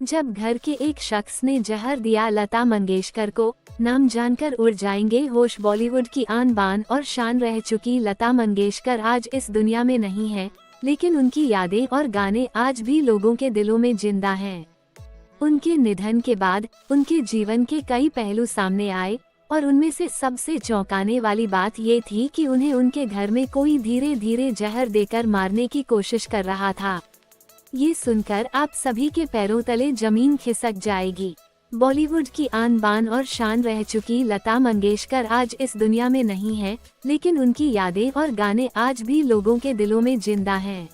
जब घर के एक शख्स ने जहर दिया लता मंगेशकर को, नाम जानकर उड़ जाएंगे होश। बॉलीवुड की आन बान और शान रह चुकी लता मंगेशकर आज इस दुनिया में नहीं है, लेकिन उनकी यादें और गाने आज भी लोगों के दिलों में जिंदा हैं। उनके निधन के बाद उनके जीवन के कई पहलू सामने आए और उनमें से सबसे चौंकाने वाली बात ये थी कि उन्हें उनके घर में कोई धीरे धीरे जहर देकर मारने की कोशिश कर रहा था। ये सुनकर आप सभी के पैरों तले जमीन खिसक जाएगी। बॉलीवुड की आन बान और शान रह चुकी लता मंगेशकर आज इस दुनिया में नहीं है, लेकिन उनकी यादें और गाने आज भी लोगों के दिलों में जिंदा हैं।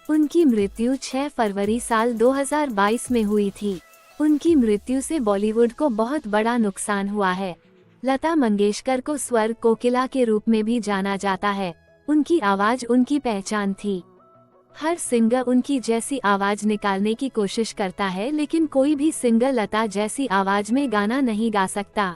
उनकी मृत्यु 6 फरवरी साल 2022 में हुई थी। उनकी मृत्यु से बॉलीवुड को बहुत बड़ा नुकसान हुआ है। लता मंगेशकर को स्वर कोकिला के रूप में भी जाना जाता है। उनकी आवाज उनकी पहचान थी। हर सिंगर उनकी जैसी आवाज निकालने की कोशिश करता है, लेकिन कोई भी सिंगर लता जैसी आवाज में गाना नहीं गा सकता।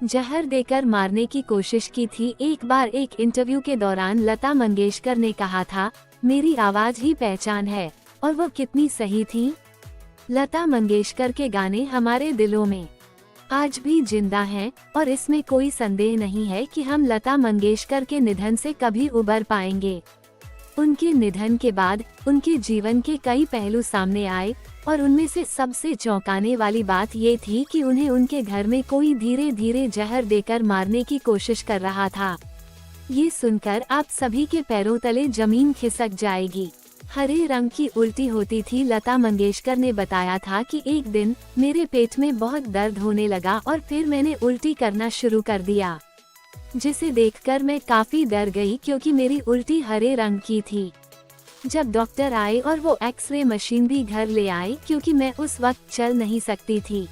जहर देकर मारने की कोशिश की थी। एक बार एक इंटरव्यू के दौरान लता मंगेशकर ने कहा था, मेरी आवाज ही पहचान है, और वो कितनी सही थी। लता मंगेशकर के गाने हमारे दिलों में आज भी जिंदा हैं, और इसमें कोई संदेह नहीं है कि हम लता मंगेशकर के निधन से कभी उबर पाएंगे। उनके निधन के बाद उनके जीवन के कई पहलू सामने आए और उनमें से सबसे चौंकाने वाली बात ये थी कि उन्हें उनके घर में कोई धीरे धीरे जहर देकर मारने की कोशिश कर रहा था। ये सुनकर आप सभी के पैरों तले जमीन खिसक जाएगी। हरे रंग की उल्टी होती थी। लता मंगेशकर ने बताया था कि एक दिन मेरे पेट में बहुत दर्द होने लगा और फिर मैंने उल्टी करना शुरू कर दिया, जिसे देखकर मैं काफी डर गई क्योंकि मेरी उल्टी हरे रंग की थी। जब डॉक्टर आए और वो एक्सरे मशीन भी घर ले आए, क्योंकि मैं उस वक्त चल नहीं सकती थी।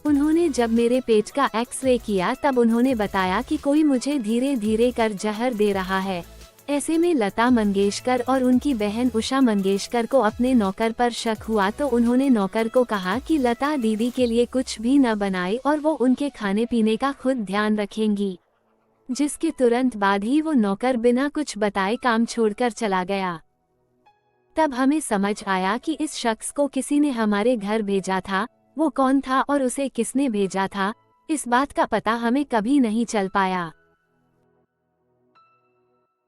उन्होंने जब मेरे पेट का एक्सरे किया तब उन्होंने बताया कि कोई मुझे धीरे धीरे कर जहर दे रहा है। ऐसे में लता मंगेशकर और उनकी बहन उषा मंगेशकर को अपने नौकर पर शक हुआ, तो उन्होंने नौकर को कहा कि लता दीदी के लिए कुछ भी न बनाए और वो उनके खाने पीने का खुद ध्यान रखेंगी। जिसके तुरंत बाद ही वो नौकर बिना कुछ बताए काम छोड़कर चला गया। तब हमें समझ आया कि इस शख्स को किसी ने हमारे घर भेजा था। वो कौन था और उसे किसने भेजा था, इस बात का पता हमें कभी नहीं चल पाया।